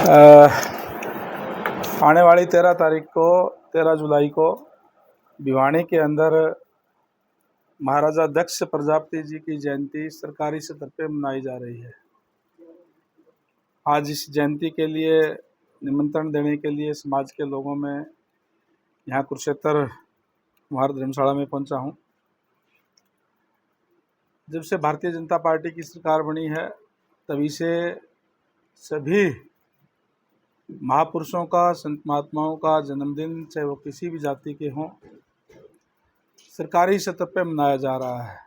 अ, आने वाली 13 जुलाई को भिवानी के अंदर महाराजा दक्ष प्रजापति जी की जयंती सरकारी सतह पे मनाई जा रही है। आज इस जयंती के लिए निमंत्रण देने के लिए समाज के लोगों में यहाँ कुरुक्षेत्र कुमार धर्मशाला में पहुँचा हूँ। जब से भारतीय जनता पार्टी की सरकार बनी है तभी से सभी महापुरुषों का, संत महात्माओं का जन्मदिन, चाहे वो किसी भी जाति के हों, सरकारी सतह पे मनाया जा रहा है।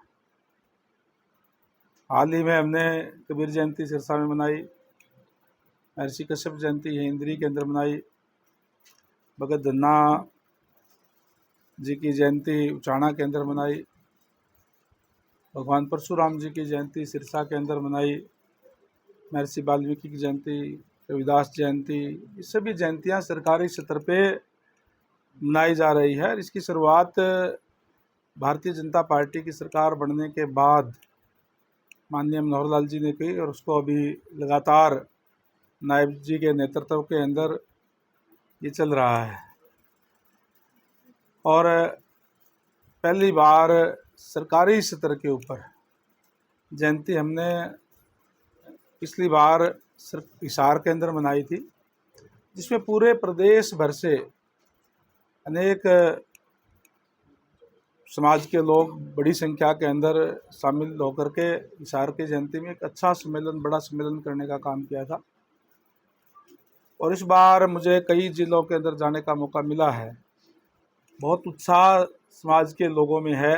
हाल ही में हमने कबीर जयंती सिरसा में मनाई, महर्षि कश्यप जयंती हिंदरी के अंदर मनाई, भगत धन्ना जी की जयंती उचाना के अंदर मनाई, भगवान परशुराम जी की जयंती सिरसा के अंदर मनाई, महर्षि वाल्मीकि की जयंती, रविदास जयंती, ये सभी जयंतियाँ सरकारी स्तर पे मनाई जा रही है। इसकी शुरुआत भारतीय जनता पार्टी की सरकार बनने के बाद माननीय मनोहर लाल जी ने की और उसको अभी लगातार नायब जी के नेतृत्व के अंदर ये चल रहा है। और पहली बार सरकारी स्तर के ऊपर जयंती हमने पिछली बार हिसार के अंदर मनाई थी, जिसमें पूरे प्रदेश भर से अनेक समाज के लोग बड़ी संख्या के अंदर शामिल होकर के हिसार की जयंती में एक अच्छा सम्मेलन, बड़ा सम्मेलन करने का काम किया था। और इस बार मुझे कई जिलों के अंदर जाने का मौका मिला है। बहुत उत्साह समाज के लोगों में है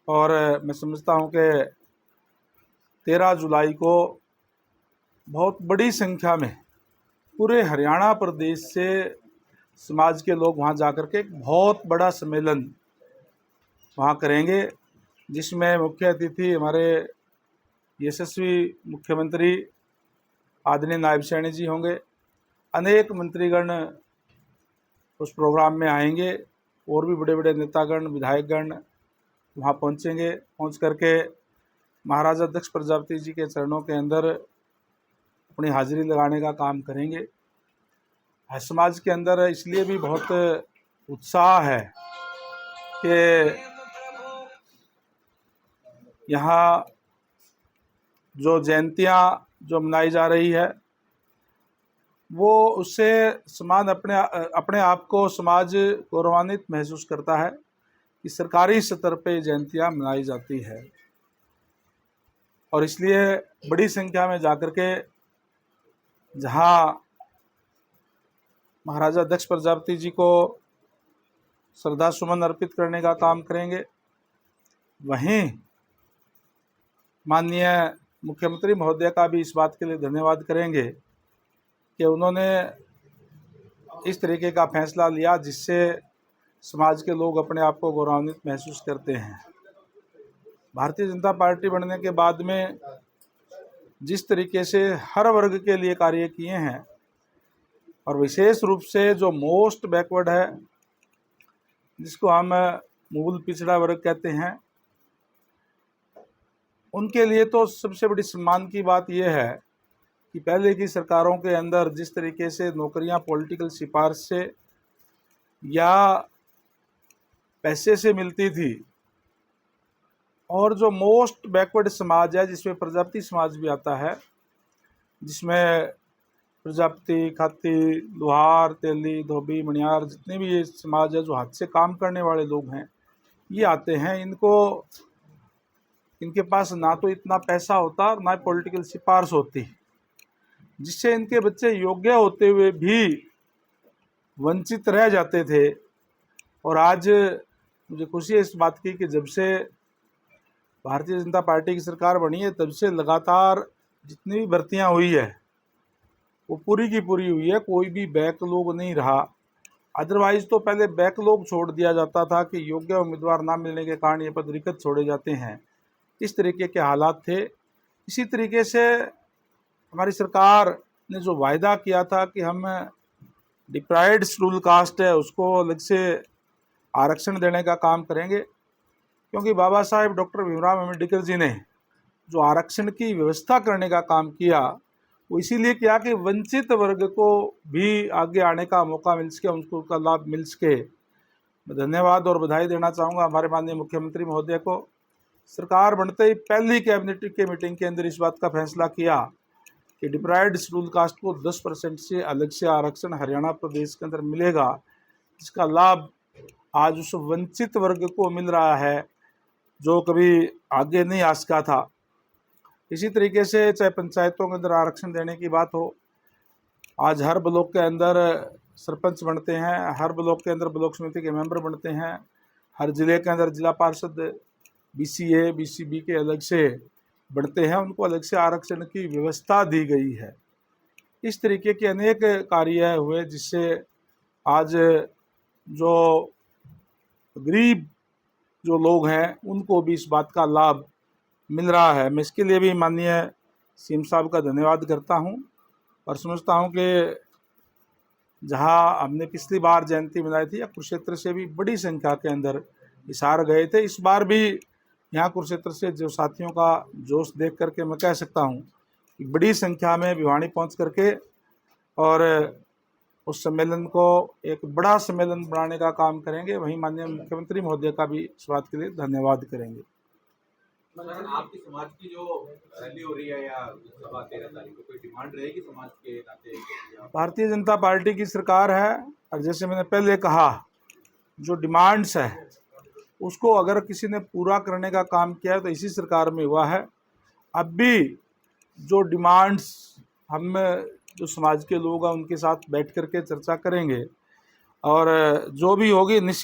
और मैं समझता हूँ कि 13 जुलाई को बहुत बड़ी संख्या में पूरे हरियाणा प्रदेश से समाज के लोग वहाँ जाकर के एक बहुत बड़ा सम्मेलन वहाँ करेंगे, जिसमें मुख्य अतिथि हमारे यशस्वी मुख्यमंत्री आदरणीय नायब सैनी जी होंगे। अनेक मंत्रीगण उस प्रोग्राम में आएंगे और भी बड़े बड़े नेतागण, विधायकगण वहाँ पहुँचेंगे। पहुँच करके महाराजा दक्ष प्रजापति जी के चरणों के अंदर अपनी हाजिरी लगाने का काम करेंगे। समाज के अंदर इसलिए भी बहुत उत्साह है कि यहाँ जो जयंतियाँ जो मनाई जा रही है वो उससे समाज अपने आप को समाज गौरवान्वित महसूस करता है कि सरकारी स्तर पे जयंतियाँ मनाई जाती है। और इसलिए बड़ी संख्या में जाकर के जहाँ महाराजा दक्ष प्रजापति जी को श्रद्धा सुमन अर्पित करने का काम करेंगे, वहीं माननीय मुख्यमंत्री महोदय का भी इस बात के लिए धन्यवाद करेंगे कि उन्होंने इस तरीके का फैसला लिया जिससे समाज के लोग अपने आप को गौरवान्वित महसूस करते हैं। भारतीय जनता पार्टी बनने के बाद में जिस तरीके से हर वर्ग के लिए कार्य किए हैं और विशेष रूप से जो मोस्ट बैकवर्ड है, जिसको हम मूल पिछड़ा वर्ग कहते हैं, उनके लिए तो सबसे बड़ी सम्मान की बात यह है कि पहले की सरकारों के अंदर जिस तरीके से नौकरियां पॉलिटिकल सिफारिश से या पैसे से मिलती थी, और जो मोस्ट बैकवर्ड समाज है जिसमें प्रजापति समाज भी आता है, जिसमें प्रजापति, खाती, लुहार, तेली, धोबी, मणियार, जितने भी ये समाज है जो हाथ से काम करने वाले लोग हैं, ये आते हैं। इनके पास ना तो इतना पैसा होता और ना पॉलिटिकल सिफारिश होती, जिससे इनके बच्चे योग्य होते हुए भी वंचित रह जाते थे। और आज मुझे खुशी है इस बात की कि जब से भारतीय जनता पार्टी की सरकार बनी है तब से लगातार जितनी भी भर्तियां हुई है वो पूरी की पूरी हुई है, कोई भी बैकलॉग नहीं रहा। अदरवाइज तो पहले बैकलॉग छोड़ दिया जाता था कि योग्य उम्मीदवार ना मिलने के कारण ये पद रिक्त छोड़े जाते हैं, इस तरीके के हालात थे। इसी तरीके से हमारी सरकार ने जो वायदा किया था कि हम डिप्राइव्ड शेड्यूल कास्ट है उसको अलग से आरक्षण देने का काम करेंगे, क्योंकि बाबा साहेब डॉक्टर भीमराव अम्बेडकर जी ने जो आरक्षण की व्यवस्था करने का काम किया वो इसीलिए किया कि वंचित वर्ग को भी आगे आने का मौका मिल सके, उनको उसका लाभ मिल सके। मैं धन्यवाद और बधाई देना चाहूँगा हमारे माननीय मुख्यमंत्री महोदय को। सरकार बनते ही पहली कैबिनेट की मीटिंग के अंदर इस बात का फैसला किया कि डिप्राइव्ड शेड्यूल कास्ट को 10% से अलग से आरक्षण हरियाणा प्रदेश के अंदर मिलेगा, जिसका लाभ आज उस वंचित वर्ग को मिल रहा है जो कभी आगे नहीं आ सका था। इसी तरीके से चाहे पंचायतों के अंदर आरक्षण देने की बात हो, आज हर ब्लॉक के अंदर सरपंच बनते हैं, हर ब्लॉक के अंदर ब्लॉक समिति के मेंबर बनते हैं, हर जिले के अंदर जिला पार्षद BCA BCB के अलग से बनते हैं, उनको अलग से आरक्षण की व्यवस्था दी गई है। इस तरीके के अनेक कार्य हुए जिससे आज जो गरीब जो लोग हैं उनको भी इस बात का लाभ मिल रहा है। मैं इसके लिए भी माननीय CM साहब का धन्यवाद करता हूं और समझता हूं कि जहां हमने पिछली बार जयंती मनाई थी, कुरुक्षेत्र से भी बड़ी संख्या के अंदर हिसार गए थे। इस बार भी यहाँ कुरुक्षेत्र से जो साथियों का जोश देख करके मैं कह सकता हूँ कि बड़ी संख्या में भिवानी पहुँच करके और उस सम्मेलन को एक बड़ा सम्मेलन बनाने का काम करेंगे। वहीं माननीय मुख्यमंत्री महोदय का भी इस बात के लिए धन्यवाद करेंगे। आपकी समाज की जो रैली हो रही है या सभा 13 तारीख को, कोई डिमांड रहेगी समाज के नाते? भारतीय जनता पार्टी की सरकार है और जैसे मैंने पहले कहा, जो डिमांड्स है उसको अगर किसी ने पूरा करने का काम किया है तो इसी सरकार में हुआ है। अब भी जो डिमांड्स हम जो समाज के लोग हैं उनके साथ बैठ करके चर्चा करेंगे और जो भी होगी निश्चित